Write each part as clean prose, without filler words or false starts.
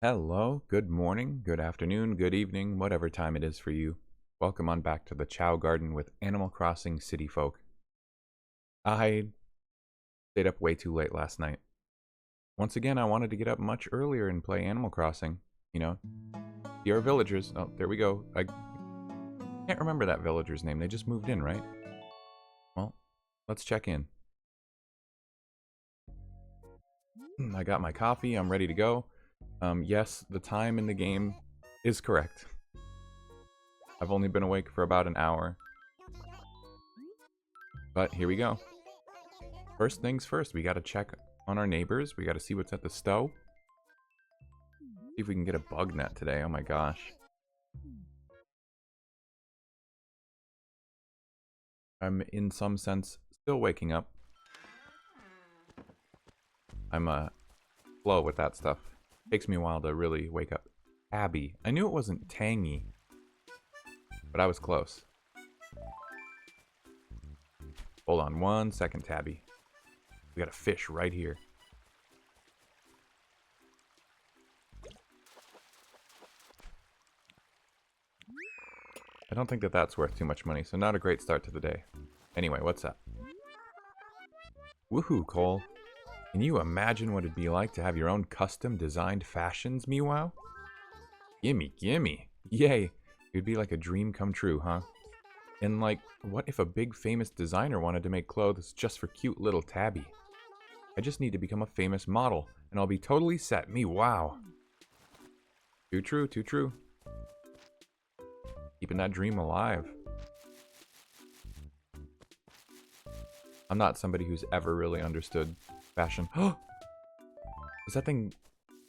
Hello, good morning, good afternoon, good evening, whatever time it is for you. Welcome on back to the Chao Garden with Animal Crossing City Folk. I stayed up way too late last night. Once again, I wanted to get up much earlier and play Animal Crossing. You know, see our villagers. Oh, there we go. I can't remember that villager's name. They just moved in, right? Well, let's check in. I got my coffee. I'm ready to go. Yes, the time in the game is correct. I've only been awake for about an hour. But here we go. First things first, we gotta check on our neighbors. We gotta see what's at the stove. See if we can get a bug net today. Oh my gosh. I'm, in some sense, still waking up. I'm slow with that stuff. Takes me a while to really wake up. Tabby. I knew it wasn't tangy, but I was close. Hold on 1 second, Tabby. We got a fish right here. I don't think that that's worth too much money, so not a great start to the day. Anyway, what's up? Woohoo, Cole. Can you imagine what it'd be like to have your own custom designed fashions, Meow? Gimme, gimme. Yay. It'd be like a dream come true, huh? And like, what if a big famous designer wanted to make clothes just for cute little Tabby? I just need to become a famous model, and I'll be totally set. Wow. Too true, too true. Keeping that dream alive. I'm not somebody who's ever really understood fashion. Is that thing,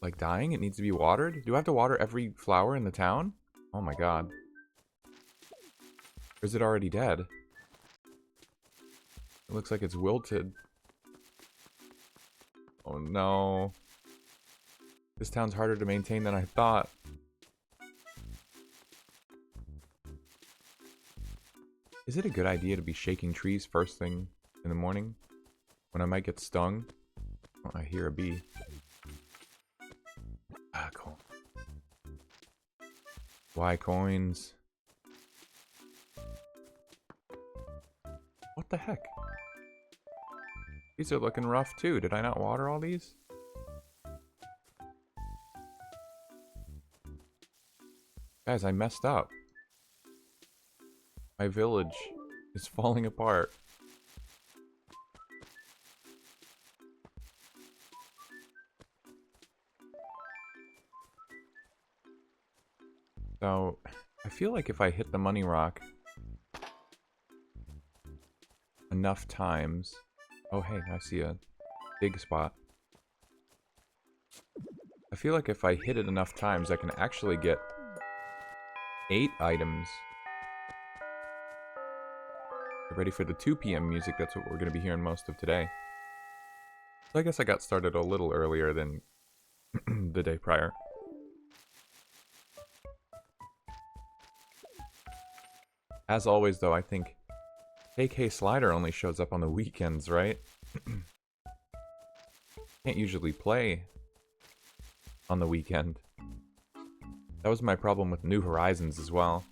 like, dying? It needs to be watered? Do I have to water every flower in the town? Oh my god. Or is it already dead? It looks like it's wilted. Oh no. This town's harder to maintain than I thought. Is it a good idea to be shaking trees first thing in the morning? When I might get stung? Oh, I hear a bee. Ah, cool. Why coins? What the heck? These are looking rough too. Did I not water all these? Guys, I messed up. My village is falling apart. So, I feel like if I hit the money rock enough times... Oh hey, I see a big spot. I feel like if I hit it enough times, I can actually get 8 items. Get ready for the 2 p.m. music. That's what we're going to be hearing most of today. So I guess I got started a little earlier than the day prior. As always, though, I think KK Slider only shows up on the weekends, right? Can't usually play on the weekend. That was my problem with New Horizons as well.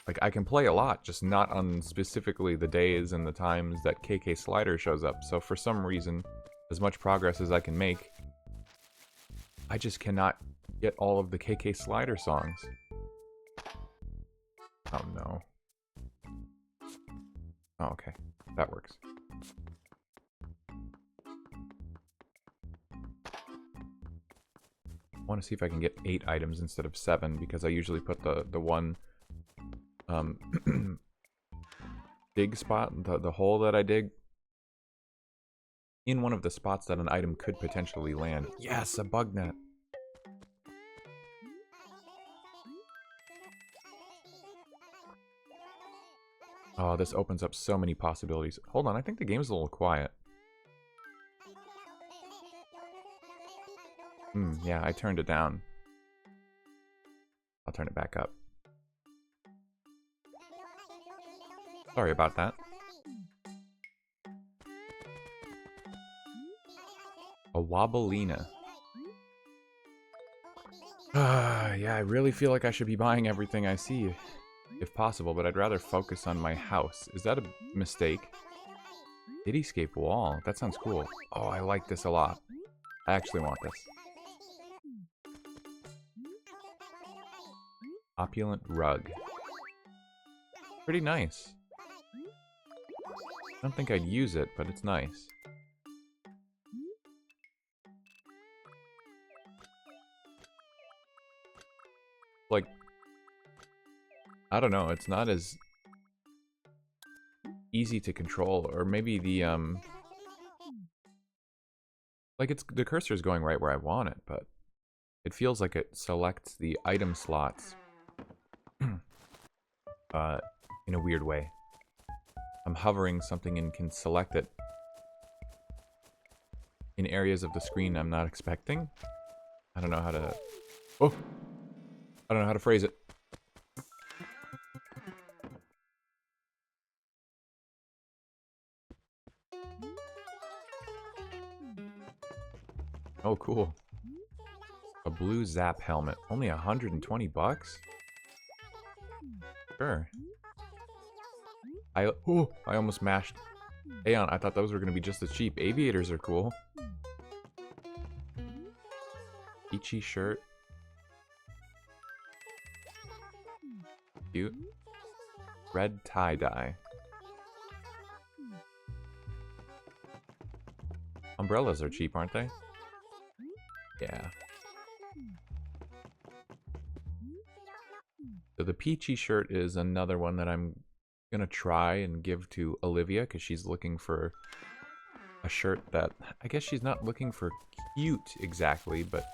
Like, I can play a lot, just not on specifically the days and the times that KK Slider shows up. So for some reason, as much progress as I can make, I just cannot get all of the KK Slider songs. Oh no. Oh, okay. That works. I want to see if I can get 8 items instead of 7, because I usually put the one dig spot, the hole that I dig, in one of the spots that an item could potentially land. Yes, a bug net. Oh, this opens up so many possibilities. Hold on, I think the game's a little quiet. Yeah, I turned it down. I'll turn it back up. Sorry about that. A Wobbleina. Yeah, I really feel like I should be buying everything I see, if possible, but I'd rather focus on my house. Is that a mistake? Cityscape wall. That sounds cool. Oh, I like this a lot. I actually want this. Opulent rug. Pretty nice. I don't think I'd use it, but it's nice. Like, I don't know, it's not as easy to control, or maybe the, like, the cursor's going right where I want it, but it feels like it selects the item slots, in a weird way. I'm hovering something and can select it in areas of the screen I'm not expecting. I don't know how to... Oh! I don't know how to phrase it. Oh, cool. A blue Zap helmet. Only 120 bucks? Sure. I almost mashed Aeon. I thought those were going to be just as cheap. Aviators are cool. Peachy shirt. Cute. Red tie-dye. Umbrellas are cheap, aren't they? Yeah. So the peachy shirt is another one that I'm gonna try and give to Olivia, because she's looking for a shirt that... I guess she's not looking for cute exactly, but...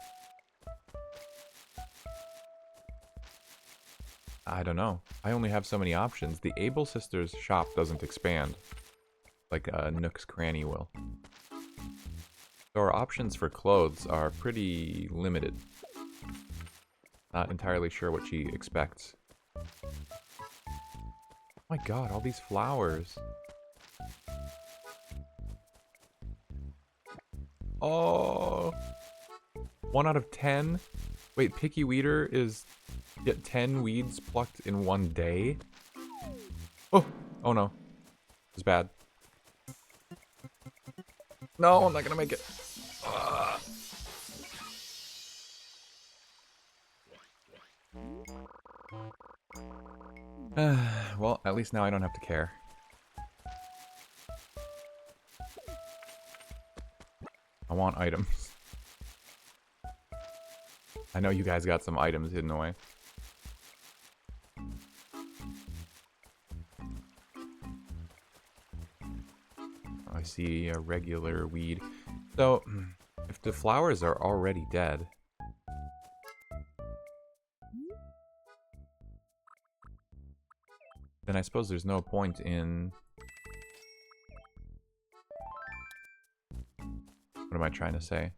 I don't know. I only have so many options. The Able Sisters shop doesn't expand like Nook's Cranny will. So our options for clothes are pretty limited. Not entirely sure what she expects. Oh my god, all these flowers. Oh, 1 out of 10? Wait, Picky Weeder is get 10 weeds plucked in 1 day? Oh no. It's bad. No, I'm not gonna make it. Well, at least now I don't have to care. I want items. I know you guys got some items hidden away. I see a regular weed. So, if the flowers are already dead... then I suppose there's no point in... What am I trying to say?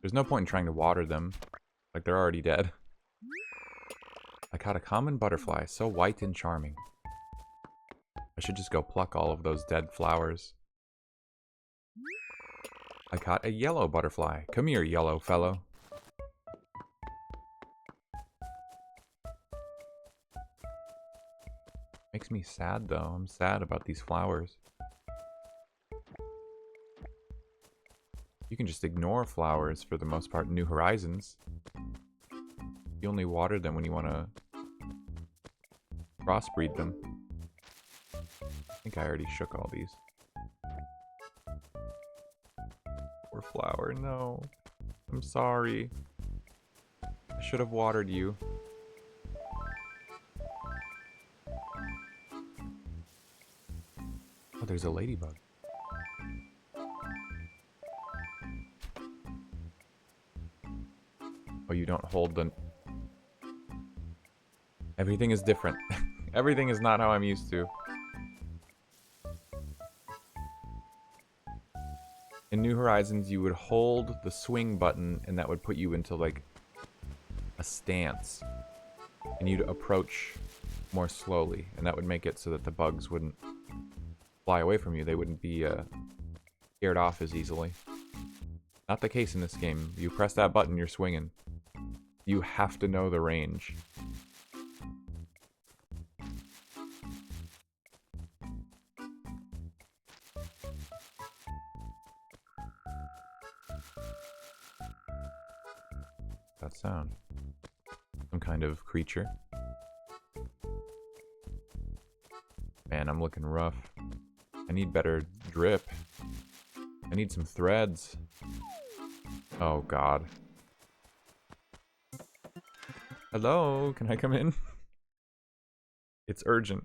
There's no point in trying to water them. Like, they're already dead. I caught a common butterfly, so white and charming. I should just go pluck all of those dead flowers. I caught a yellow butterfly. Come here, yellow fellow. Makes me sad, though. I'm sad about these flowers. You can just ignore flowers for the most part in New Horizons. You only water them when you want to crossbreed them. I think I already shook all these. Poor flower, no. I'm sorry. I should have watered you. Oh, there's a ladybug. Oh, you don't hold the... Everything is different. Everything is not how I'm used to. In New Horizons, you would hold the swing button, and that would put you into, like, a stance. And you'd approach more slowly, and that would make it so that the bugs wouldn't fly away from you. They wouldn't be scared off as easily. Not the case in this game. You press that button, you're swinging. You have to know the range. That sound. Some kind of creature. Man, I'm looking rough. I need better drip. I need some threads. Oh god. Hello, can I come in? It's urgent.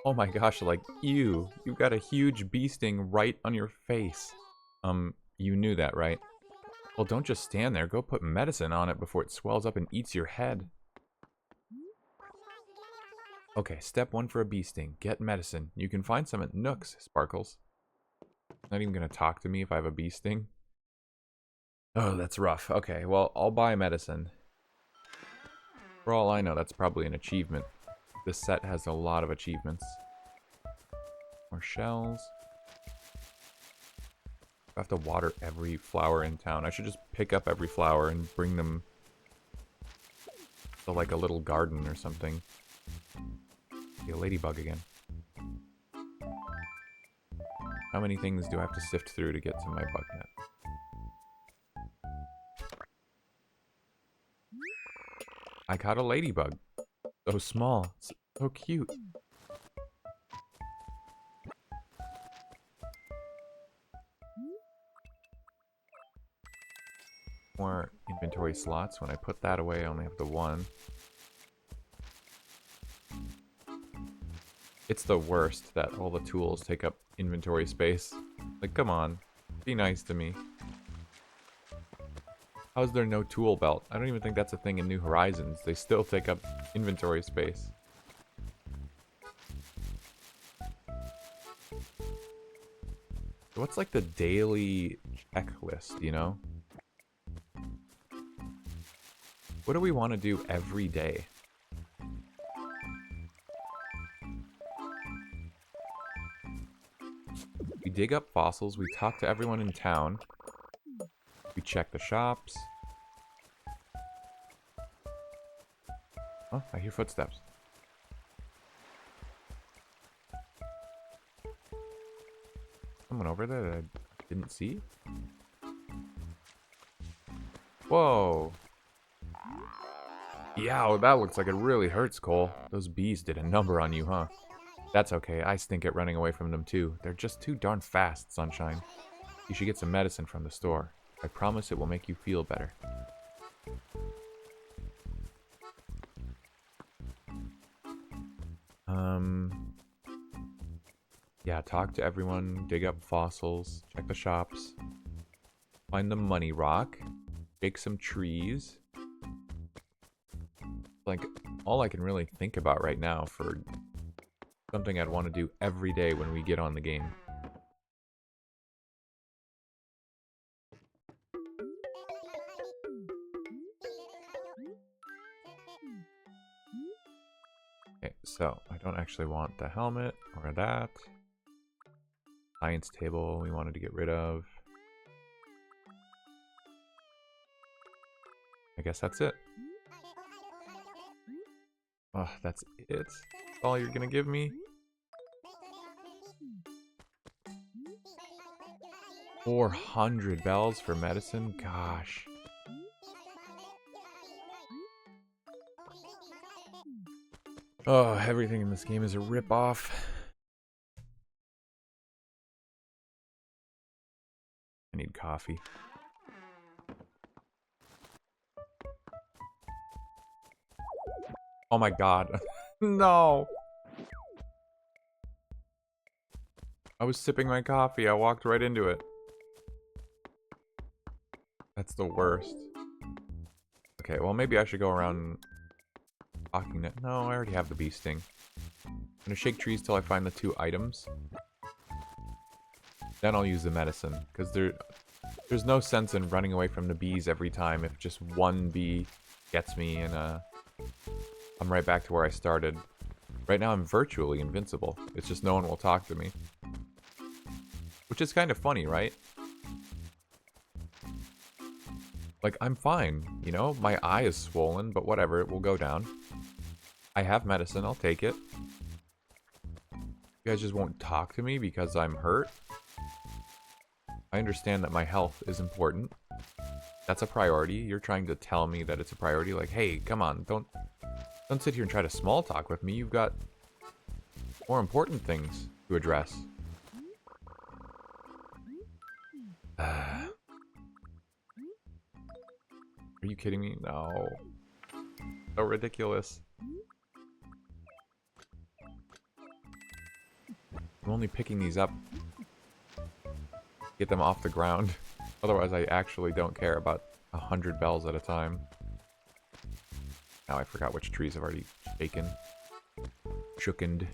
Oh my gosh, like, you've got a huge bee sting right on your face. You knew that, right? Well, don't just stand there. Go put medicine on it before it swells up and eats your head. Okay, step 1 for a bee sting. Get medicine. You can find some at Nook's, Sparkles. Not even gonna talk to me if I have a bee sting. Oh, that's rough. Okay, well, I'll buy medicine. For all I know, that's probably an achievement. This set has a lot of achievements. More shells. I have to water every flower in town. I should just pick up every flower and bring them to like a little garden or something. See a ladybug again. How many things do I have to sift through to get to my bug net? I caught a ladybug. So small. So cute. More inventory slots. When I put that away, I only have the 1. It's the worst that all the tools take up inventory space. Like, come on. Be nice to me. How is there no tool belt? I don't even think that's a thing in New Horizons. They still take up inventory space. What's like the daily checklist, you know? What do we want to do every day? We dig up fossils, we talk to everyone in town, we check the shops. Oh, I hear footsteps. Someone over there that I didn't see? Whoa. Yeah, that looks like it really hurts, Cole. Those bees did a number on you, huh? That's okay, I stink at running away from them too. They're just too darn fast, Sunshine. You should get some medicine from the store. I promise it will make you feel better. Yeah, talk to everyone, dig up fossils, check the shops, find the money rock, bake some trees. Like, all I can really think about right now for something I'd want to do every day when we get on the game. Okay, so I don't actually want the helmet or that. Science table we wanted to get rid of. I guess that's it. Oh, that's it? That's all you're gonna give me? 400 bells for medicine? Gosh. Oh, everything in this game is a rip-off. I need coffee. Oh my god. No! I was sipping my coffee. I walked right into it. That's the worst. Okay, well maybe I should go around talking to... No, I already have the bee sting. I'm gonna shake trees till I find the 2 items. Then I'll use the medicine. Because there's no sense in running away from the bees every time if just one bee gets me and I'm right back to where I started. Right now I'm virtually invincible. It's just no one will talk to me. Which is kind of funny, right? Like, I'm fine, you know? My eye is swollen, but whatever, it will go down. I have medicine, I'll take it. You guys just won't talk to me because I'm hurt? I understand that my health is important. That's a priority. You're trying to tell me that it's a priority. Like, hey, come on, don't sit here and try to small talk with me. You've got more important things to address. Are you kidding me? No. So ridiculous. I'm only picking these up. Get them off the ground. Otherwise, I actually don't care about 100 bells at a time. Now I forgot which trees I've already taken. Shookened.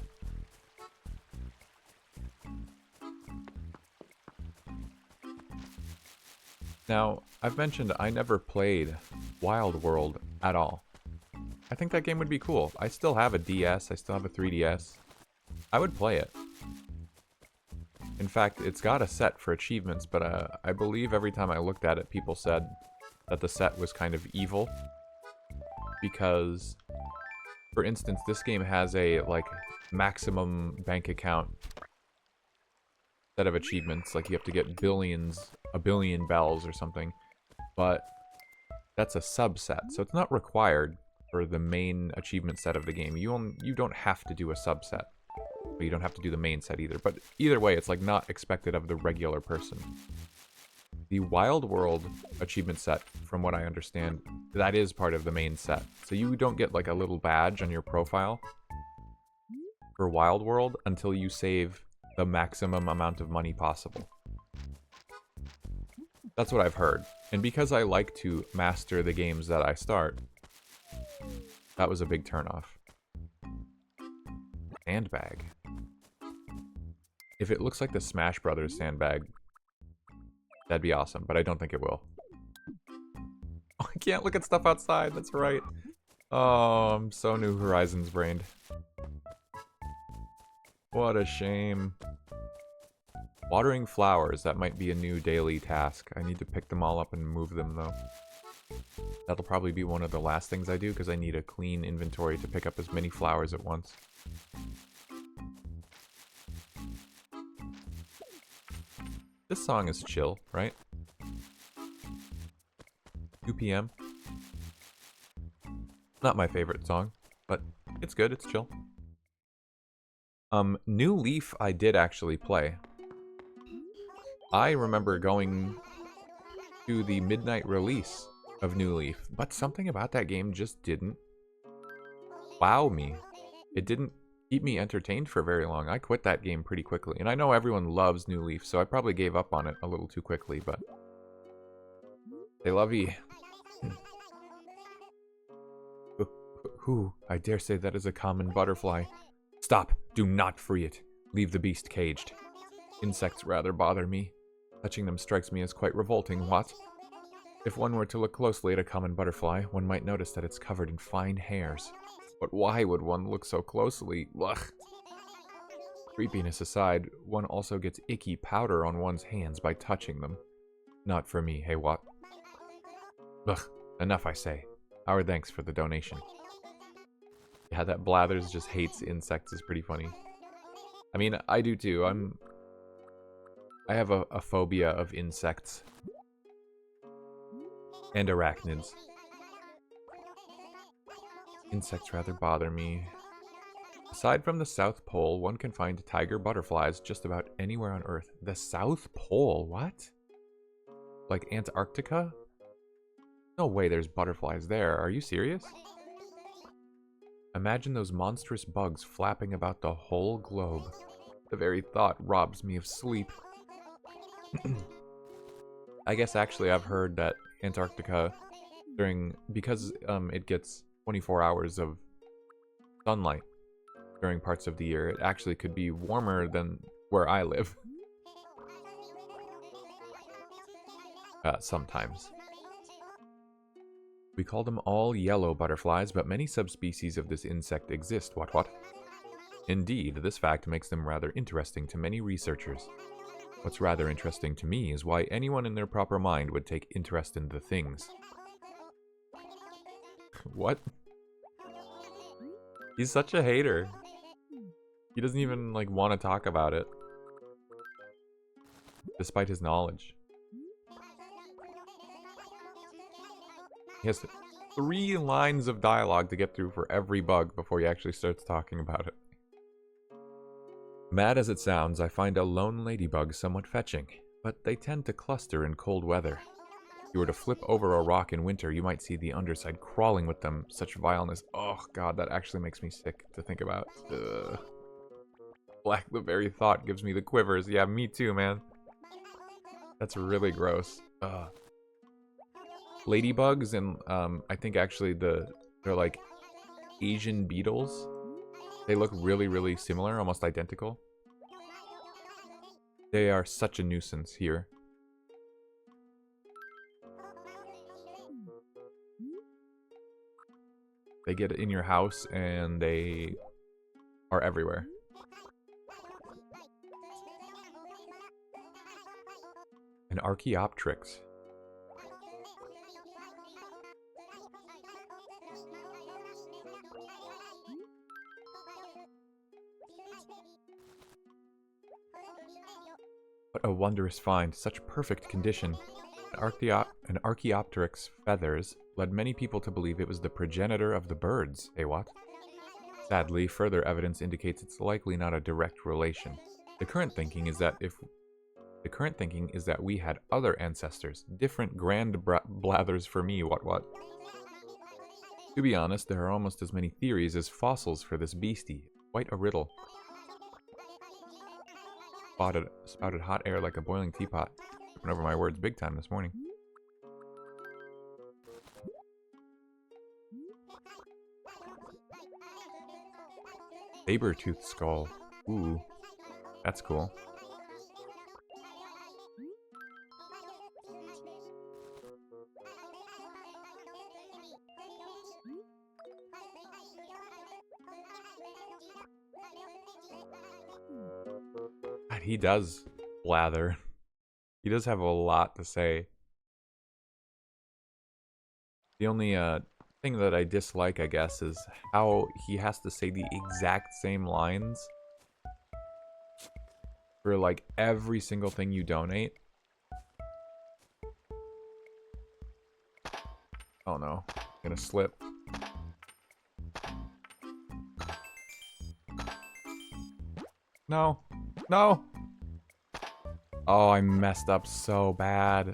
Now, I've mentioned I never played Wild World at all. I think that game would be cool. I still have a DS, I still have a 3DS. I would play it. In fact, it's got a set for achievements, but I believe every time I looked at it, people said that the set was kind of evil. Because, for instance, this game has a, like, maximum bank account set of achievements. Like, you have to get a billion bells or something. But that's a subset, so it's not required for the main achievement set of the game. You don't have to do a subset. But you don't have to do the main set either. But either way, it's like not expected of the regular person. The Wild World achievement set, from what I understand, that is part of the main set. So you don't get like a little badge on your profile for Wild World until you save the maximum amount of money possible. That's what I've heard. And because I like to master the games that I start, that was a big turnoff. Sandbag. If it looks like the Smash Brothers sandbag, that'd be awesome, but I don't think it will. Oh, I can't look at stuff outside, that's right. Oh, I'm so New Horizons brained. What a shame. Watering flowers, that might be a new daily task. I need to pick them all up and move them, though. That'll probably be one of the last things I do, because I need a clean inventory to pick up as many flowers at once. This song is chill, right? 2 p.m. Not my favorite song, but it's good, it's chill. New Leaf I did actually play. I remember going to the midnight release of New Leaf, but something about that game just didn't wow me. It didn't keep me entertained for very long. I quit that game pretty quickly, and I know everyone loves New Leaf, so I probably gave up on it a little too quickly, but they love you. Who? I dare say that is a common butterfly. Stop! Do not free it. Leave the beast caged. Insects rather bother me. Touching them strikes me as quite revolting, what? If one were to look closely at a common butterfly, one might notice that it's covered in fine hairs. But why would one look so closely? Ugh. Creepiness aside, one also gets icky powder on one's hands by touching them. Not for me, hey what? Ugh, enough I say. Our thanks for the donation. Yeah, that Blathers just hates insects is pretty funny. I mean, I do too. I have a phobia of insects. And arachnids. Insects rather bother me. Aside from the South Pole, one can find tiger butterflies just about anywhere on Earth. The South Pole? What? Like Antarctica? No way there's butterflies there. Are you serious? Imagine those monstrous bugs flapping about the whole globe. The very thought robs me of sleep. I guess actually I've heard that Antarctica, because it gets 24 hours of sunlight during parts of the year, it actually could be warmer than where I live. Sometimes. We call them all yellow butterflies, but many subspecies of this insect exist, what? Indeed, this fact makes them rather interesting to many researchers. What's rather interesting to me is why anyone in their proper mind would take interest in the things. What? He's such a hater. He doesn't even, like, want to talk about it. Despite his knowledge. He has 3 lines of dialogue to get through for every bug before he actually starts talking about it. Mad as it sounds, I find a lone ladybug somewhat fetching, but they tend to cluster in cold weather. If you were to flip over a rock in winter, you might see the underside crawling with them. Such vileness. Oh god, that actually makes me sick to think about. Ugh. Black, the very thought gives me the quivers. Yeah, me too, man. That's really gross. Ugh. Ladybugs and I think actually they're like Asian beetles. They look really, really similar, almost identical. They are such a nuisance here. They get in your house and they are everywhere. An Archaeopteryx. What a wondrous find, such perfect condition. An Archaeopteryx feathers led many people to believe it was the progenitor of the birds. Eh, what? Sadly, further evidence indicates it's likely not a direct relation. The current thinking is that we had other ancestors, different blathers for me, what. To be honest, there are almost as many theories as fossils for this beastie. Quite a riddle. Spouted hot air like a boiling teapot. Tripping over my words big time this morning. Saber-toothed skull. Ooh, that's cool. God, he does blather. He does have a lot to say. The only thing that I dislike, I guess, is how he has to say the exact same lines for like every single thing you donate. Oh no, I'm gonna slip. No, no. Oh, I messed up so bad.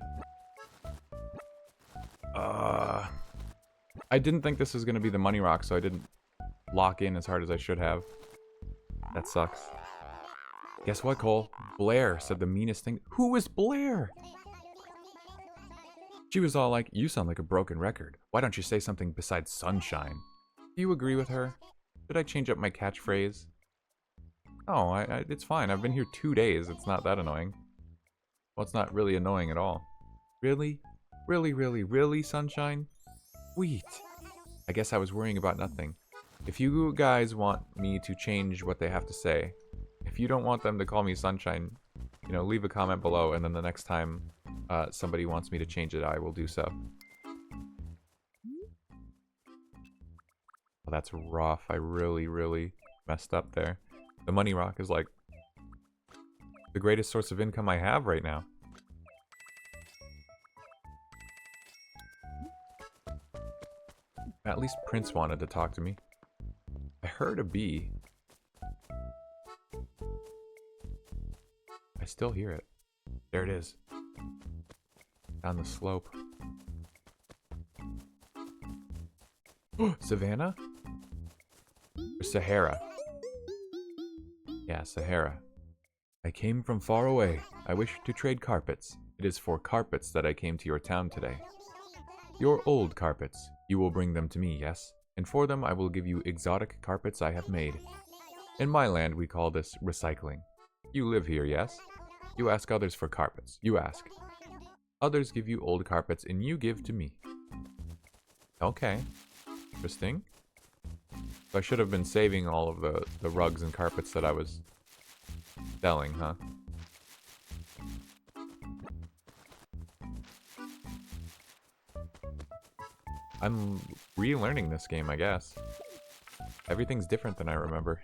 I didn't think this was gonna be the money rock, so I didn't lock in as hard as I should have. That sucks. Guess what, Cole? Blair said the meanest thing. Who is Blair? She was all like, you sound like a broken record. Why don't you say something besides sunshine? Do you agree with her? Should I change up my catchphrase? Oh, it's fine. I've been here 2 days. It's not that annoying. Well, it's not really annoying at all. Really? Really, really, really, sunshine? Sweet. I guess I was worrying about nothing. If you guys want me to change what they have to say, if you don't want them to call me sunshine, you know, leave a comment below, and then the next time somebody wants me to change it, I will do so. Oh, that's rough. I really, really messed up there. The money rock is like the greatest source of income I have right now. At least Prince wanted to talk to me. I heard a bee. I still hear it. There it is. Down the slope. Savannah? Or Sahara? Yeah, Sahara. I came from far away. I wish to trade carpets. It is for carpets that I came to your town today. Your old carpets. You will bring them to me, yes? And for them I will give you exotic carpets I have made. In my land we call this recycling. You live here, yes? You ask others for carpets. You ask. Others give you old carpets and you give to me. Okay. Interesting. So I should have been saving all of the rugs and carpets that I was selling, huh? I'm relearning this game, I guess. Everything's different than I remember.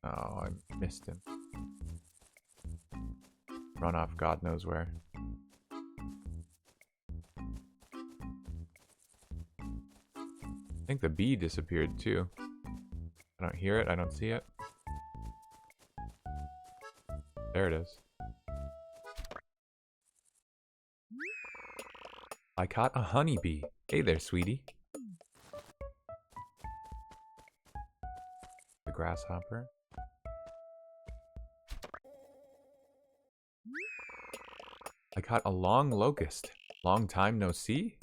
Oh, I missed him. Run off God knows where. I think the bee disappeared too. I don't hear it, I don't see it. There it is. I caught a honeybee. Hey there, sweetie. The grasshopper. I caught a long locust. Long time no see?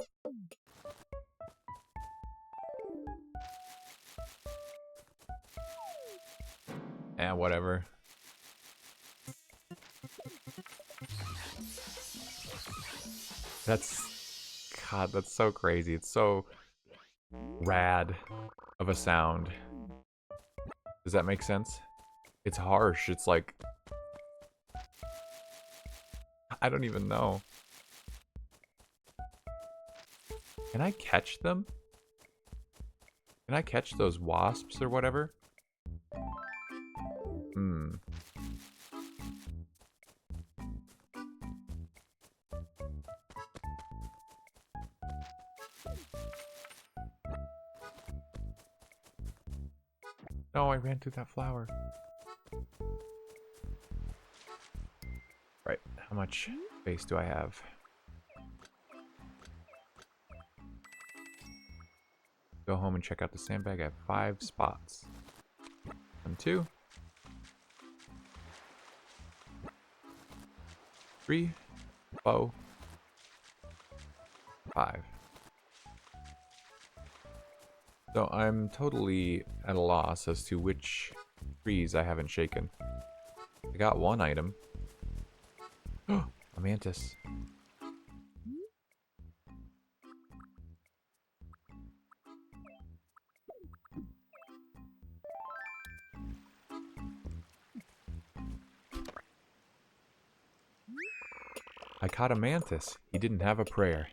Eh, whatever. God, that's so crazy. It's so rad of a sound. Does that make sense? It's harsh. It's like... I don't even know. Can I catch them? Can I catch those wasps or whatever? Hmm. No, I ran through that flower. Right, how much space do I have? Go home and check out the sandbag. I have 5 spots. 1, 2. 3, 4, 5. So I'm totally at a loss as to which trees I haven't shaken. I got one item. A mantis. I caught a mantis. He didn't have a prayer.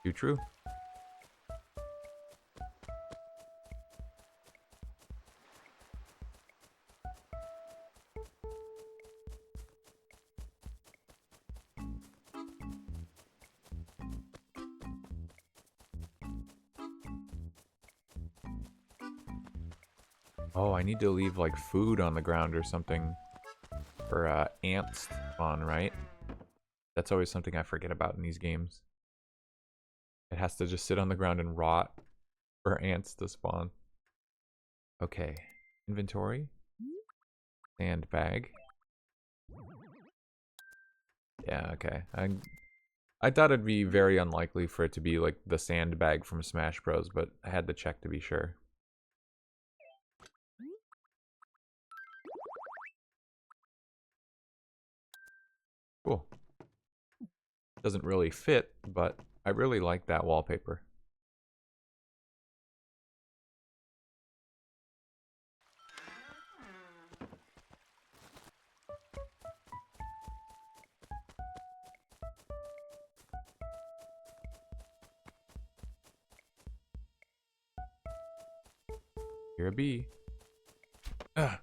Too true. Oh, I need to leave like food on the ground or something for ants to spawn, right? That's always something I forget about in these games. It has to just sit on the ground and rot for ants to spawn. Okay, inventory, sandbag. Yeah, okay. I thought it'd be very unlikely for it to be like the sandbag from Smash Bros, but I had to check to be sure. Cool. Doesn't really fit, but I really like that wallpaper. You're a bee. Ugh.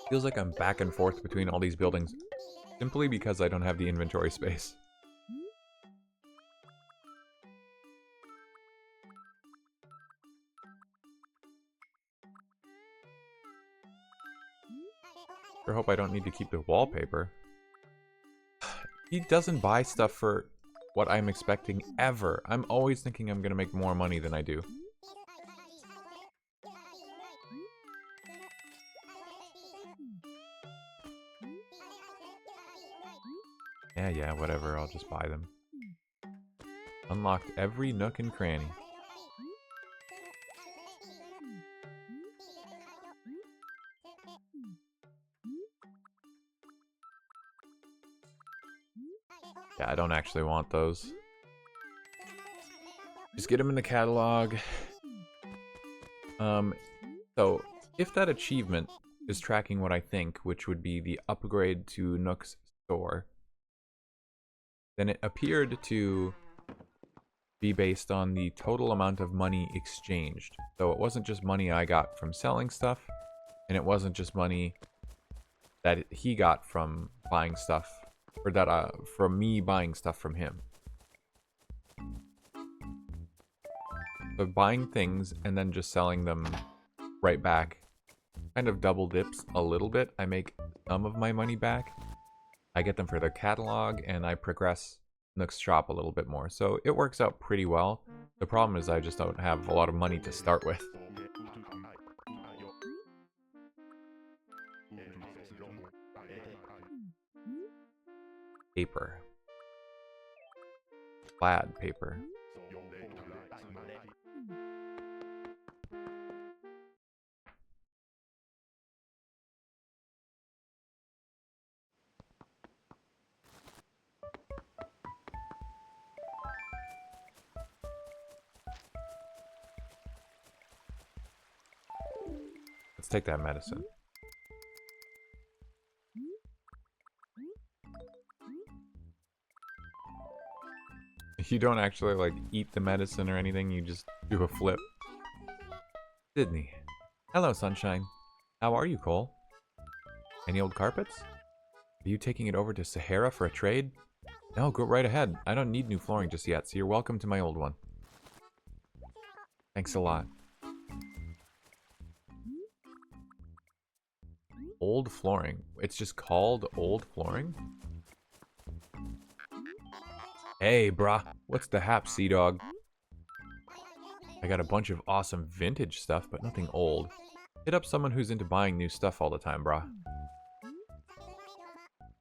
Feels like I'm back and forth between all these buildings simply because I don't have the inventory space. I hope I don't need to keep the wallpaper. He doesn't buy stuff for what I'm expecting ever. I'm always thinking I'm gonna make more money than I do. Yeah, whatever, I'll just buy them. Unlocked every nook and cranny. I don't actually want those. Just get them in the catalog. So if that achievement is tracking what I think, which would be the upgrade to Nook's store, then it appeared to be based on the total amount of money exchanged. So it wasn't just money I got from selling stuff, and it wasn't just money that he got from buying stuff, or that from me buying stuff from him. So buying things and then just selling them right back kind of double dips a little bit. I make some of my money back. I get them for their catalog, and I progress Nook's shop a little bit more. So it works out pretty well. The problem is I just don't have a lot of money to start with. Paper. Plaid paper. Let's take that medicine. You don't actually, like, eat the medicine or anything, you just do a flip. Sydney. Hello, Sunshine. How are you, Cole? Any old carpets? Are you taking it over to Sahara for a trade? No, go right ahead. I don't need new flooring just yet, so you're welcome to my old one. Thanks a lot. Old flooring. It's just called old flooring? Hey, brah. What's the hap, sea dog? I got a bunch of awesome vintage stuff, but nothing old. Hit up someone who's into buying new stuff all the time, brah.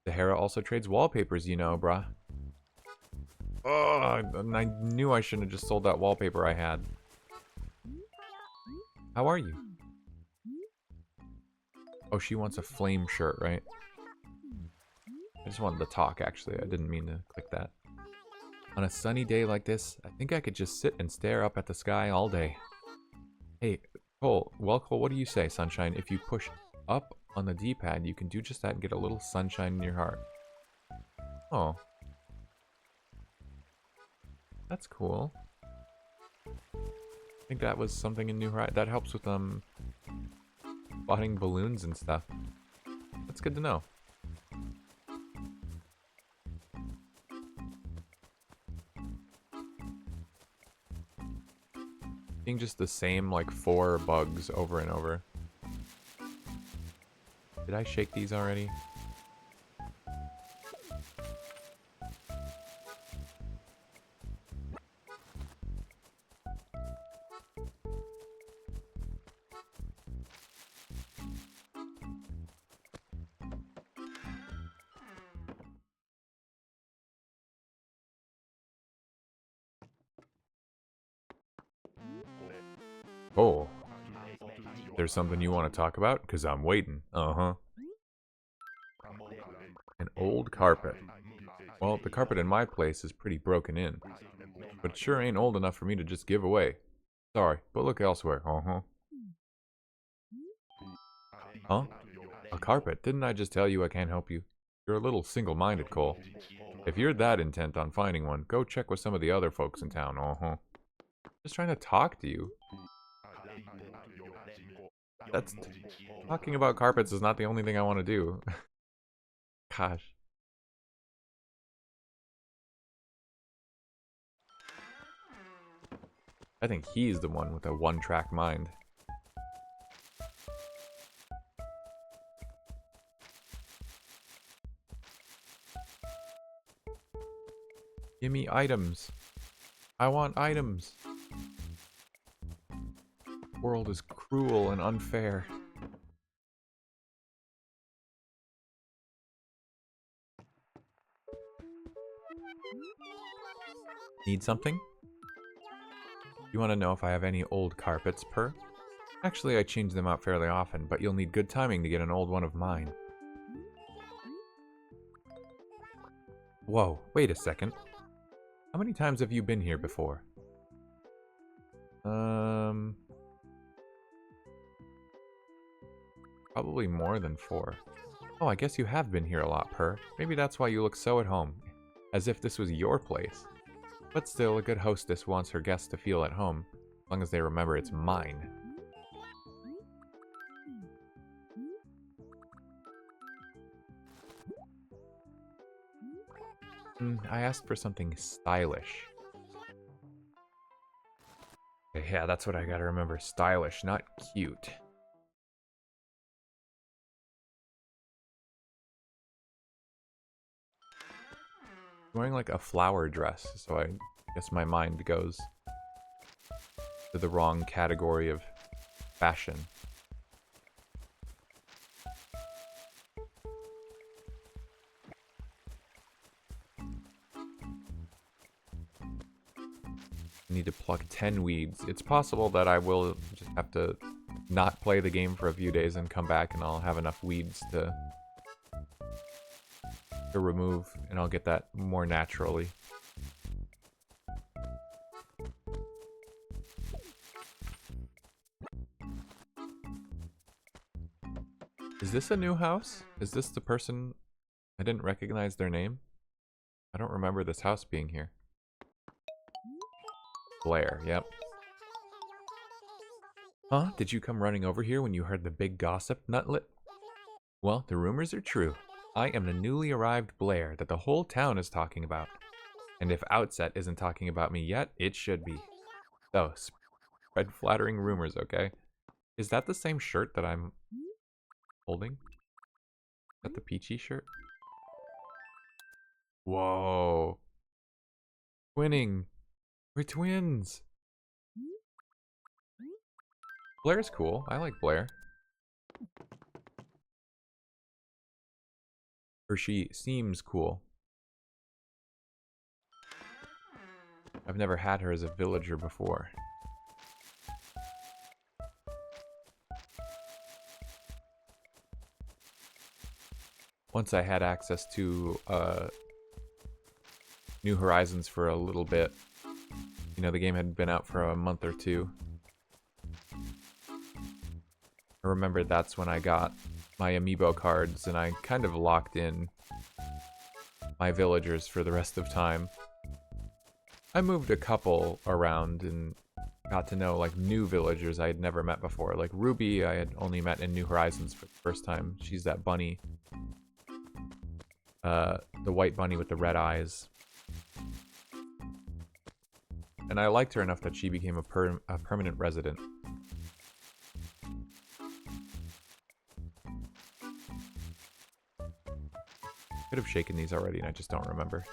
Sahara also trades wallpapers, you know, brah. Oh, I knew I shouldn't have just sold that wallpaper I had. How are you? Oh, she wants a flame shirt, right? I just wanted to talk, actually. I didn't mean to click that. On a sunny day like this, I think I could just sit and stare up at the sky all day. Hey, Cole, what do you say, Sunshine? If you push up on the D-pad, you can do just that and get a little sunshine in your heart. Oh. That's cool. I think that was something in New Horizons. That helps with, spotting balloons and stuff. That's good to know. Being just the same, like, 4 bugs over and over. Did I shake these already? Oh. There's something you want to talk about? Because I'm waiting. Uh-huh. An old carpet. Well, the carpet in my place is pretty broken in. But it sure ain't old enough for me to just give away. Sorry, but look elsewhere. Uh-huh. Huh? A carpet? Didn't I just tell you I can't help you? You're a little single-minded, Cole. If you're that intent on finding one, go check with some of the other folks in town. Uh-huh. Just trying to talk to you. Talking about carpets is not the only thing I want to do. Gosh. I think he's the one with a one-track mind. Give me items. I want items. The world is cruel and unfair. Need something? You want to know if I have any old carpets, Per? Actually, I change them out fairly often, but you'll need good timing to get an old one of mine. Whoa, wait a second. How many times have you been here before? Probably more than 4. Oh, I guess you have been here a lot, Purr. Maybe that's why you look so at home. As if this was your place. But still, a good hostess wants her guests to feel at home, as long as they remember it's mine. I asked for something stylish. Yeah, that's what I gotta remember. Stylish, not cute. I'm wearing like a flower dress, so I guess my mind goes to the wrong category of fashion. I need to pluck 10 weeds. It's possible that I will just have to not play the game for a few days and come back and I'll have enough weeds to remove, and I'll get that more naturally. Is this a new house? Is this the person? I didn't recognize their name. I don't remember this house being here. Blair, yep. Huh? Did you come running over here when you heard the big gossip, Nutlet? Well, the rumors are true. I am the newly arrived Blair that the whole town is talking about. And if Outset isn't talking about me yet, it should be. So, spread flattering rumors, okay? Is that the same shirt that I'm holding? Is that the peachy shirt? Whoa. Twinning. We're twins. Blair's cool. I like Blair. Or she seems cool. I've never had her as a villager before. Once I had access to New Horizons for a little bit. You know, the game had been out for a month or 2. I remember that's when I got my amiibo cards and I kind of locked in my villagers for the rest of time. I moved a couple around and got to know like new villagers I had never met before. Like Ruby I had only met in New Horizons for the first time. She's that bunny. The white bunny with the red eyes. And I liked her enough that she became a permanent resident. Could have shaken these already and I just don't remember.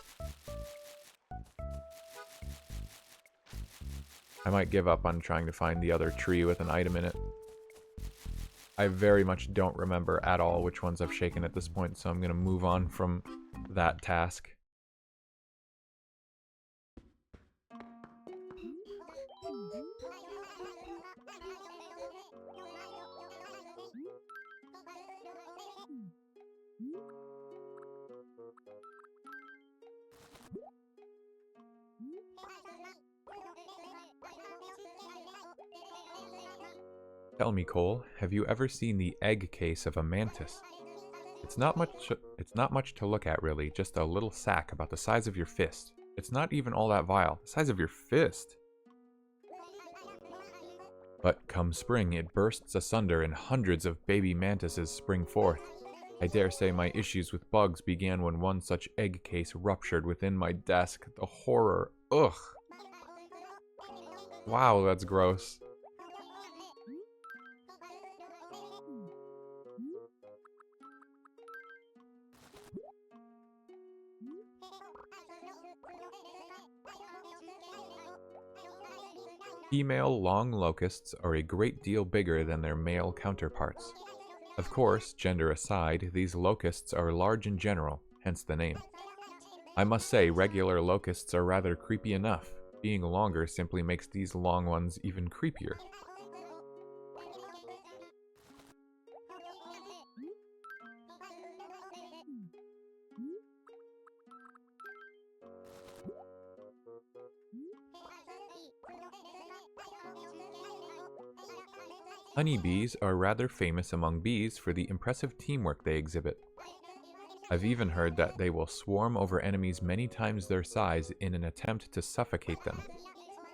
I might give up on trying to find the other tree with an item in it. I very much don't remember at all which ones I've shaken at this point, so I'm going to move on from that task. Tell me, Cole, have you ever seen the egg case of a mantis? It's not much to look at really, just a little sack about the size of your fist. It's not even all that vile. The size of your fist. But come spring, it bursts asunder and hundreds of baby mantises spring forth. I dare say my issues with bugs began when one such egg case ruptured within my desk. The horror. Ugh. Wow, that's gross. Female long locusts are a great deal bigger than their male counterparts. Of course, gender aside, these locusts are large in general, hence the name. I must say, regular locusts are rather creepy enough. Being longer simply makes these long ones even creepier. Honeybees are rather famous among bees for the impressive teamwork they exhibit. I've even heard that they will swarm over enemies many times their size in an attempt to suffocate them.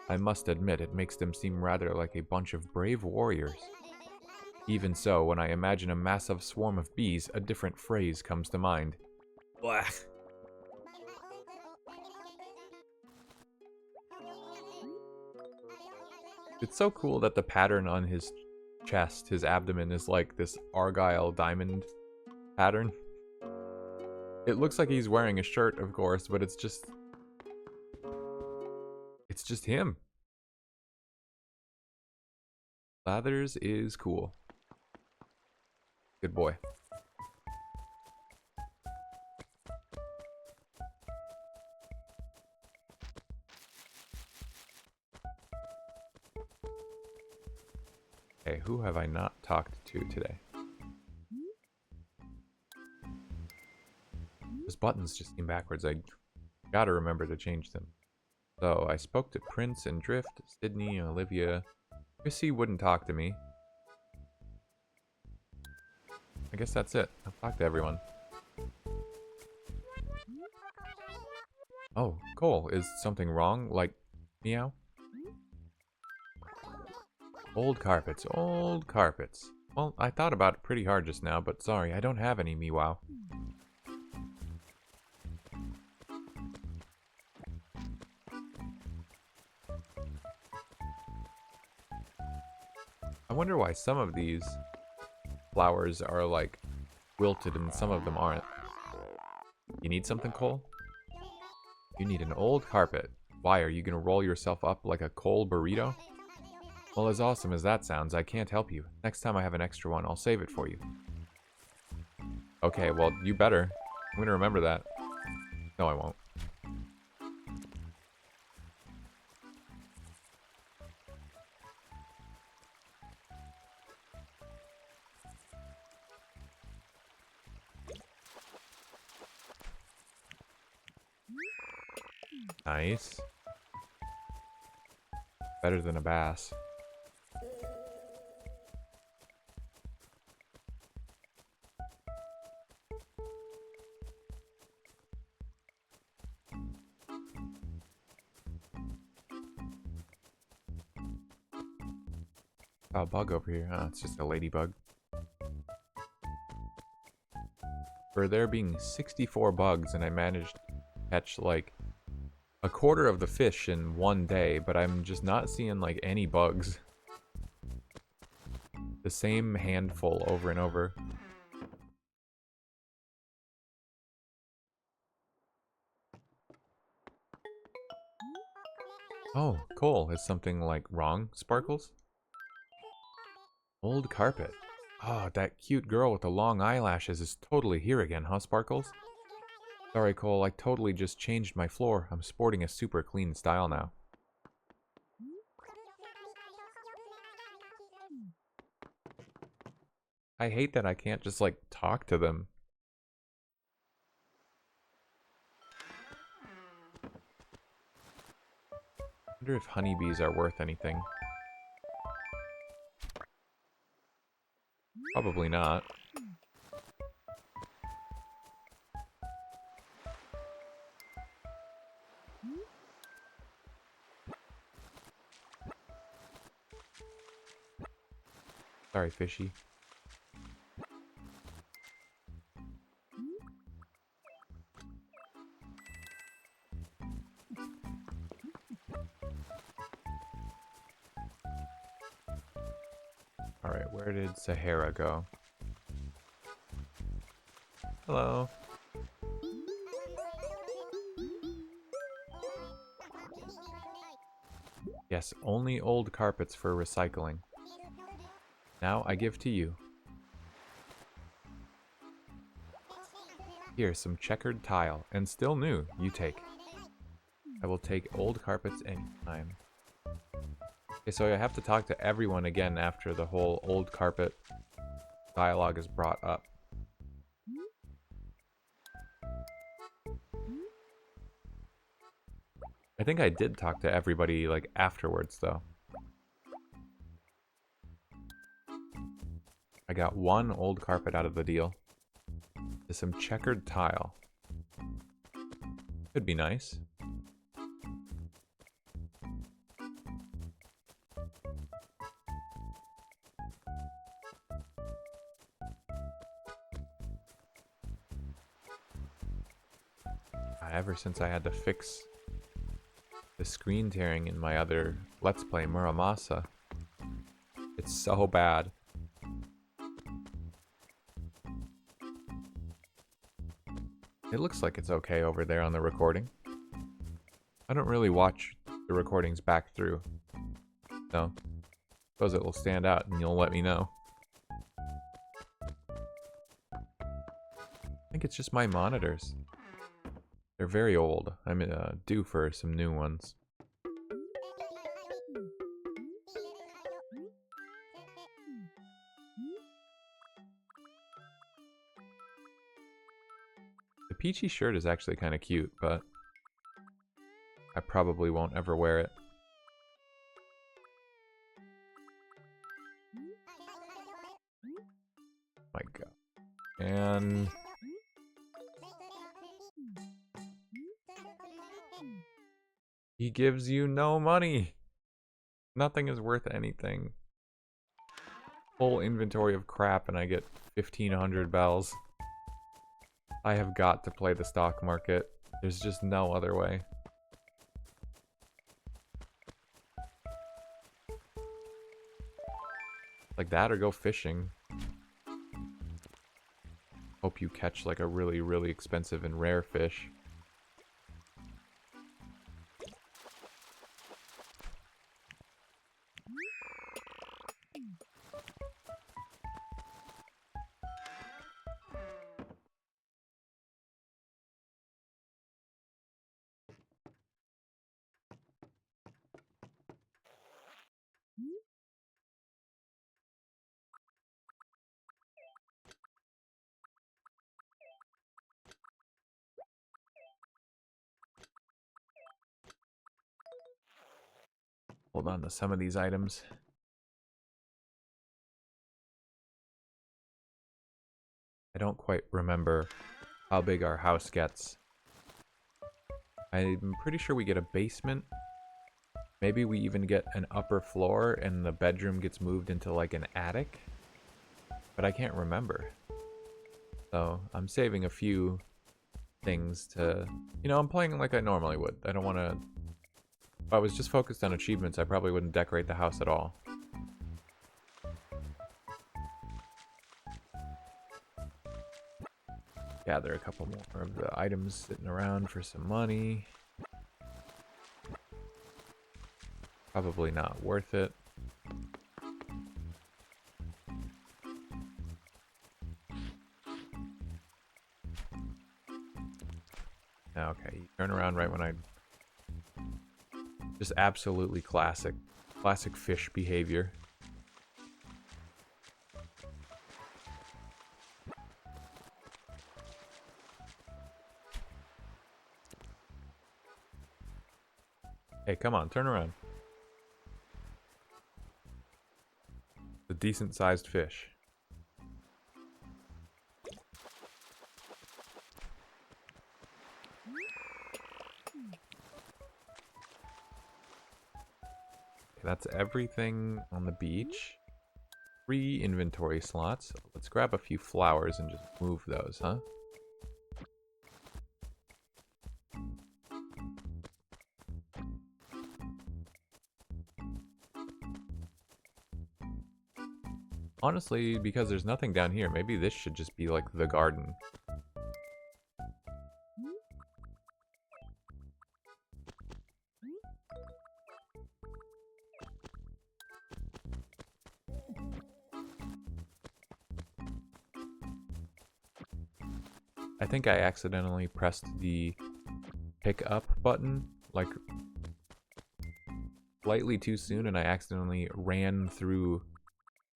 I must admit, it makes them seem rather like a bunch of brave warriors. Even so, when I imagine a massive swarm of bees, a different phrase comes to mind. Blah. It's so cool that the pattern on his chest, his abdomen, is like this argyle diamond pattern. It looks like he's wearing a shirt, of course, but it's just him. Lathers is cool. Good boy. Okay, who have I not talked to today? Those buttons just seem backwards. I gotta remember to change them. So, I spoke to Prince and Drift, Sydney, Olivia. Chrissy wouldn't talk to me. I guess that's it. I've talked to everyone. Oh, Cole, is something wrong? Like, meow? Old carpets, old carpets. Well, I thought about it pretty hard just now, but sorry, I don't have any meow. I wonder why some of these flowers are like wilted and some of them aren't. You need something, Cole? You need an old carpet. Why, are you gonna roll yourself up like a Cole burrito? Well, as awesome as that sounds, I can't help you. Next time I have an extra one, I'll save it for you. Okay, well, you better. I'm gonna remember that. No, I won't. Nice. Better than a bass. Oh, a bug over here. Oh, it's just a ladybug. For there being 64 bugs, and I managed to catch like a quarter of the fish in one day, but I'm just not seeing like any bugs. The same handful over and over. Oh, Cole, is something like wrong, Sparkles? Old carpet. Oh, that cute girl with the long eyelashes is totally here again, huh, Sparkles? Sorry, Cole, I totally just changed my floor. I'm sporting a super clean style now. I hate that I can't just, like, talk to them. I wonder if honeybees are worth anything. Probably not. Sorry, fishy. Alright, where did Sahara go? Hello. Yes, only old carpets for recycling. Now I give to you. Here, some checkered tile, and still new, you take. I will take old carpets anytime. Okay, so I have to talk to everyone again after the whole old carpet dialogue is brought up. I think I did talk to everybody, like, afterwards, though. I got one old carpet out of the deal. There's some checkered tile. Could be nice. Ever since I had to fix the screen tearing in my other Let's Play Muramasa, it's so bad. It looks like it's okay over there on the recording. I don't really watch the recordings back through, so suppose it will stand out and you'll let me know. I think it's just my monitors. They're very old. I'm due for some new ones. The peachy shirt is actually kind of cute, but I probably won't ever wear it. My God. And he gives you no money. Nothing is worth anything. Full inventory of crap and I get 1,500 bells. I have got to play the stock market. There's just no other way. Like that or go fishing. Hope you catch like a really, really expensive and rare fish. Hold on to some of these items. I don't quite remember how big our house gets. I'm pretty sure we get a basement. Maybe we even get an upper floor and the bedroom gets moved into like an attic. But I can't remember. So I'm saving a few things to... You know, I'm playing like I normally would. I don't want to... If I was just focused on achievements, I probably wouldn't decorate the house at all. Gather a couple more of the items sitting around for some money. Probably not worth it. Okay, you turn around right when I... Just absolutely classic fish behavior. Hey, come on, turn around. A decent-sized fish. That's everything on the beach. 3 inventory slots. Let's grab a few flowers and just move those, huh? Honestly, because there's nothing down here, maybe this should just be like the garden. I think I accidentally pressed the pick up button like slightly too soon and I accidentally ran through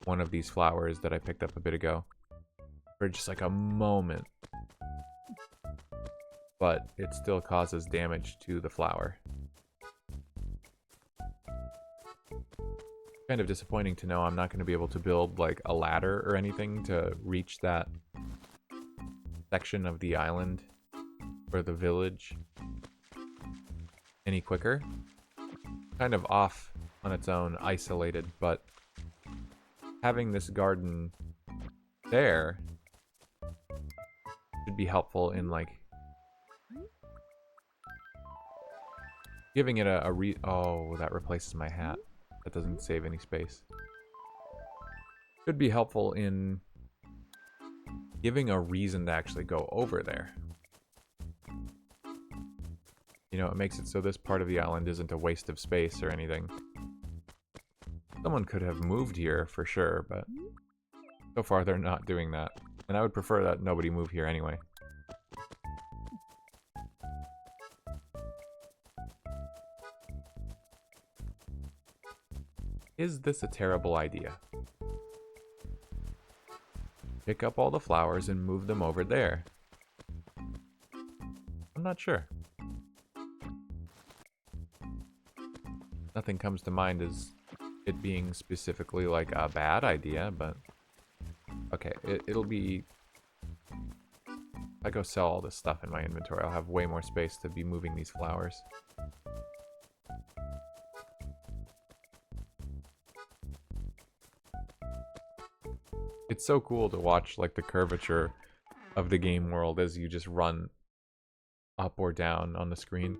one of these flowers that I picked up a bit ago for just like a moment. But it still causes damage to the flower. Kind of disappointing to know I'm not going to be able to build like a ladder or anything to reach that section of the island or the village any quicker. Kind of off on its own, isolated, but having this garden there should be helpful in like giving it oh, that replaces my hat. That doesn't save any space. Should be helpful in giving a reason to actually go over there. You know, it makes it so this part of the island isn't a waste of space or anything. Someone could have moved here for sure, but so far they're not doing that. And I would prefer that nobody move here anyway. Is this a terrible idea? Pick up all the flowers and move them over there. I'm not sure. Nothing comes to mind as it being specifically like a bad idea, but okay, it'll be... If I go sell all this stuff in my inventory, I'll have way more space to be moving these flowers. It's so cool to watch like the curvature of the game world as you just run up or down on the screen.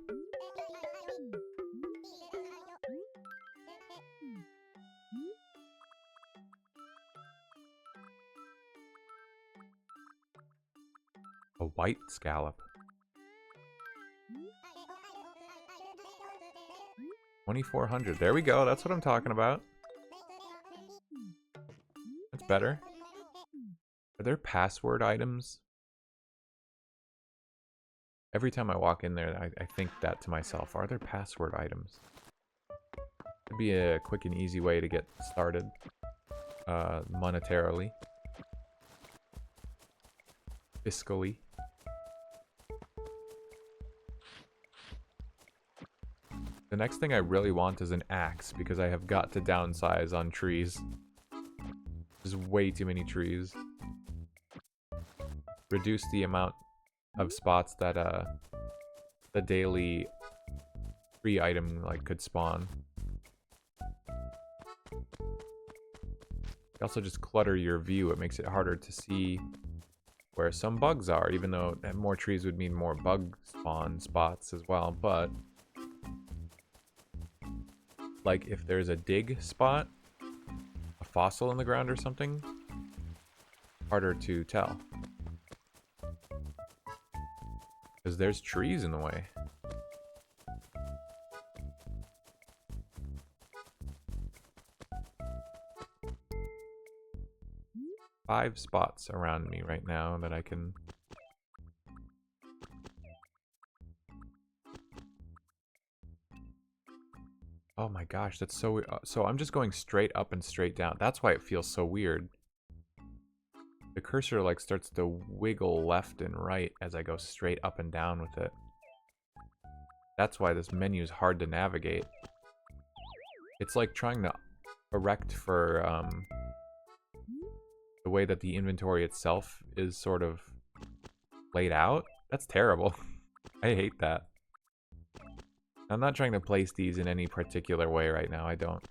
A white scallop. 2,400. There we go. That's what I'm talking about. That's better. Are there password items? Every time I walk in there, I think that to myself. Are there password items? It'd be a quick and easy way to get started monetarily. Fiscally. The next thing I really want is an axe, because I have got to downsize on trees. There's way too many trees. Reduce the amount of spots that the daily free item like could spawn. They also just clutter your view. It makes it harder to see where some bugs are, even though more trees would mean more bug spawn spots as well, but like if there's a dig spot, a fossil in the ground or something, harder to tell. Because there's trees in the way. Five spots around me right now that I can... Oh my gosh, that's so weird. So I'm just going straight up and straight down. That's why it feels so weird. The cursor like starts to wiggle left and right as I go straight up and down with it. That's why this menu is hard to navigate. It's like trying to correct for the way that the inventory itself is sort of laid out. That's terrible. I hate that. I'm not trying to place these in any particular way right now. I don't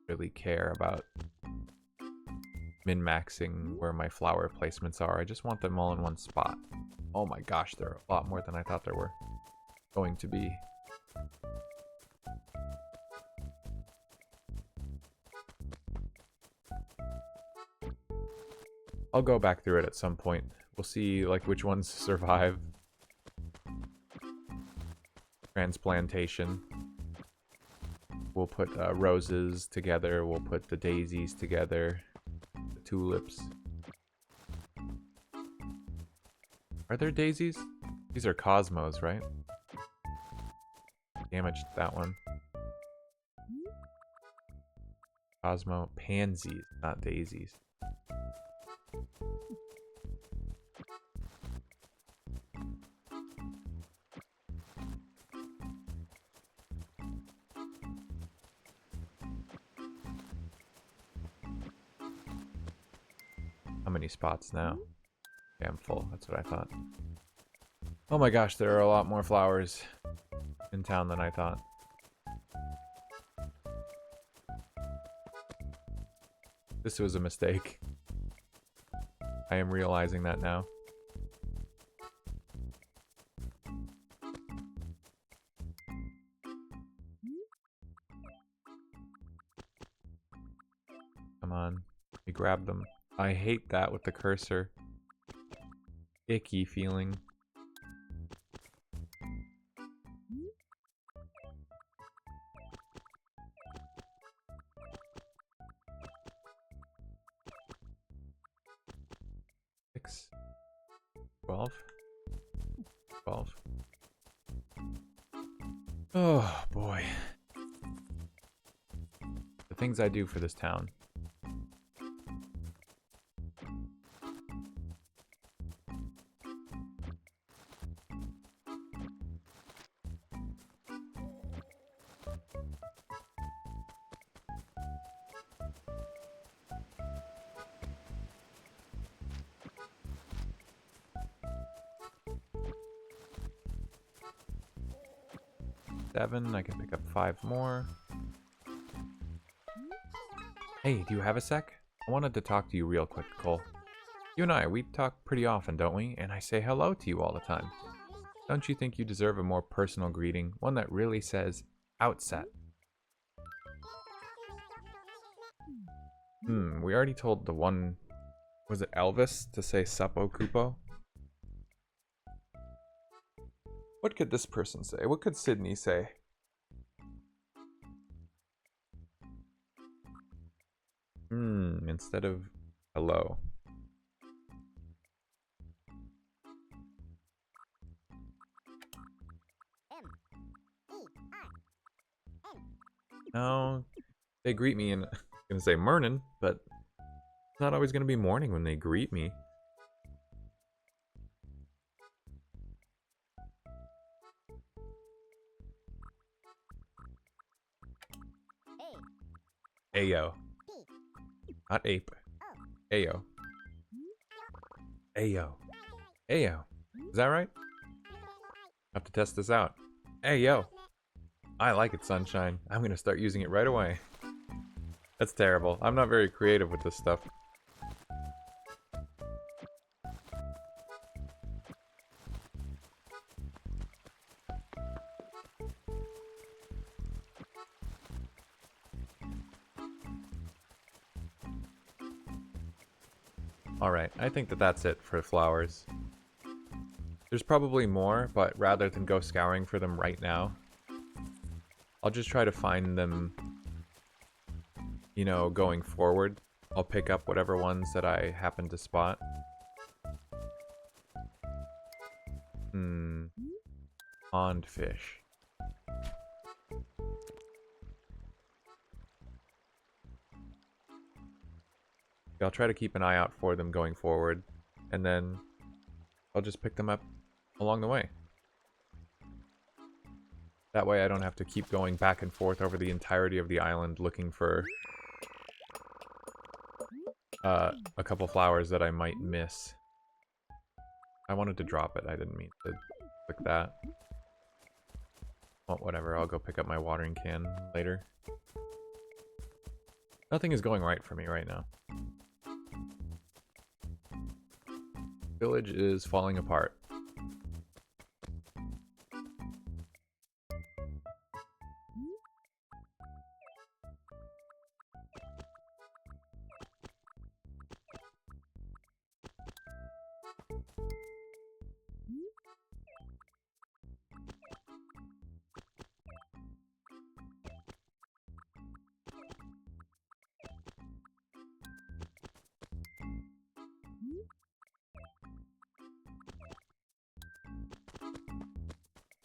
really care about min-maxing where my flower placements are. I just want them all in one spot. Oh my gosh, there are a lot more than I thought there were going to be. I'll go back through it at some point. We'll see like which ones survive. Transplantation. We'll put roses together. We'll put the daisies together. The tulips. Are there daisies? These are cosmos, right? Damaged that one. Cosmo. Pansies, not daisies. many spots now? Okay, I'm full. That's what I thought. Oh my gosh, there are a lot more flowers in town than I thought. This was a mistake. I am realizing that now. Come on. We grab them. I hate that with the cursor. Icky feeling. Six. 12. 12. Oh boy. The things I do for this town. Seven, I can pick up 5 more. Hey, do you have a sec? I wanted to talk to you real quick, Cole. You and I, we talk pretty often, don't we? And I say hello to you all the time. Don't you think you deserve a more personal greeting? One that really says, outset. We already told the one, was it Elvis, to say Suppo Kupo? What could this person say? What could Sydney say? Instead of hello. No, they greet me and I'm gonna say morning, but it's not always gonna be morning when they greet me. Ayo. Not ape. Ayo. Ayo. Ayo. Is that right? Have to test this out. Ayo. I like it, Sunshine. I'm gonna start using it right away. That's terrible. I'm not very creative with this stuff. Alright, I think that that's it for flowers. There's probably more, but rather than go scouring for them right now, I'll just try to find them, you know, going forward. I'll pick up whatever ones that I happen to spot. Pond fish. I'll try to keep an eye out for them going forward, and then I'll just pick them up along the way. That way I don't have to keep going back and forth over the entirety of the island looking for a couple flowers that I might miss. I wanted to drop it, I didn't mean to click that. Well, whatever, I'll go pick up my watering can later. Nothing is going right for me right now. Village is falling apart.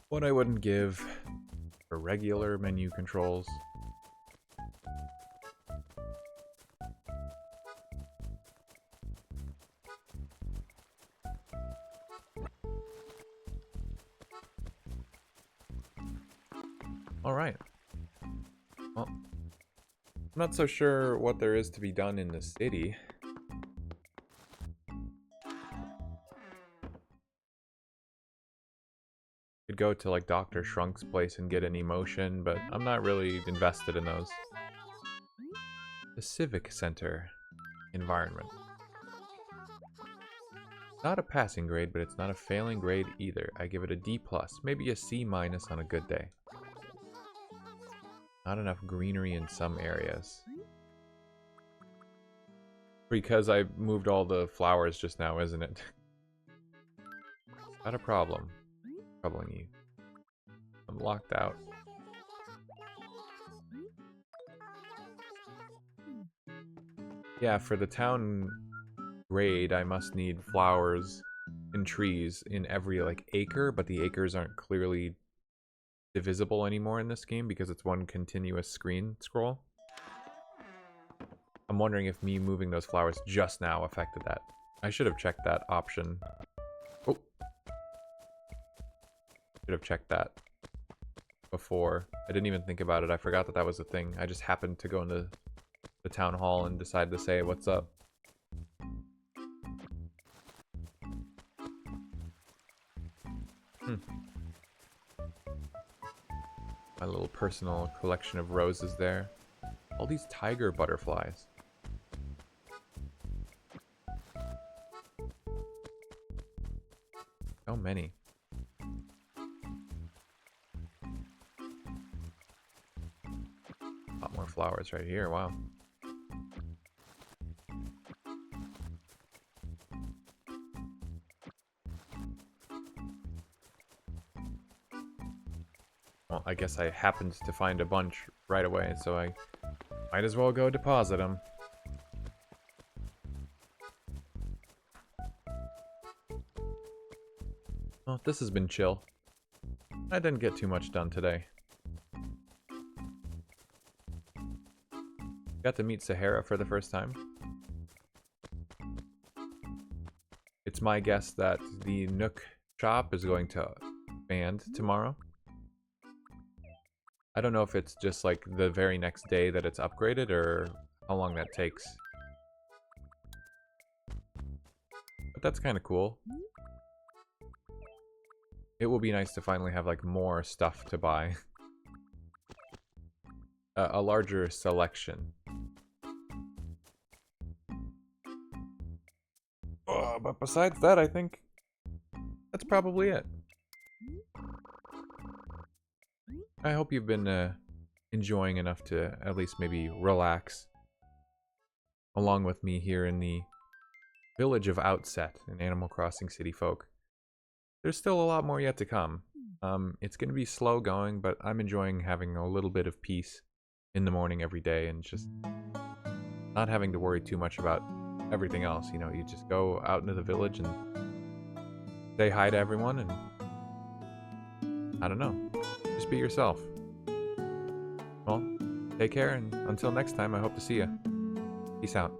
What I wouldn't give for regular menu controls. Alright. Well, I'm not so sure what there is to be done in the city. could go to like Dr. Shrunk's place and get an emotion, but I'm not really invested in those. The Civic Center environment. Not a passing grade, but it's not a failing grade either. I give it a D+, maybe a C- on a good day. Not enough greenery in some areas. Because I moved all the flowers just now, isn't it? Not a problem. Troubling you. I'm locked out. Yeah, for the town grade, I must need flowers and trees in every, like, acre, but the acres aren't clearly divisible anymore in this game because it's one continuous screen scroll. I'm wondering if me moving those flowers just now affected that. I should have checked that option. Oh. Should have checked that before. I didn't even think about it. I forgot that that was a thing. I just happened to go into the town hall and decide to say, what's up? My little personal collection of roses there. All these tiger butterflies. So many. A lot more flowers right here, wow. Well, I guess I happened to find a bunch right away, so I might as well go deposit them. Well, this has been chill. I didn't get too much done today. Got to meet Sahara for the first time. It's my guess that the Nook shop is going to expand tomorrow. I don't know if it's just like the very next day that it's upgraded or how long that takes. But that's kind of cool. It will be nice to finally have like more stuff to buy. A larger selection. But besides that, I think that's probably it. I hope you've been enjoying enough to at least maybe relax along with me here in the village of Outset in Animal Crossing City Folk. There's still a lot more yet to come. It's going to be slow going, but I'm enjoying having a little bit of peace in the morning every day and just not having to worry too much about everything else. You know, you just go out into the village and say hi to everyone and I don't know, just be yourself. Well, take care, and until next time, I hope to see you. Peace out.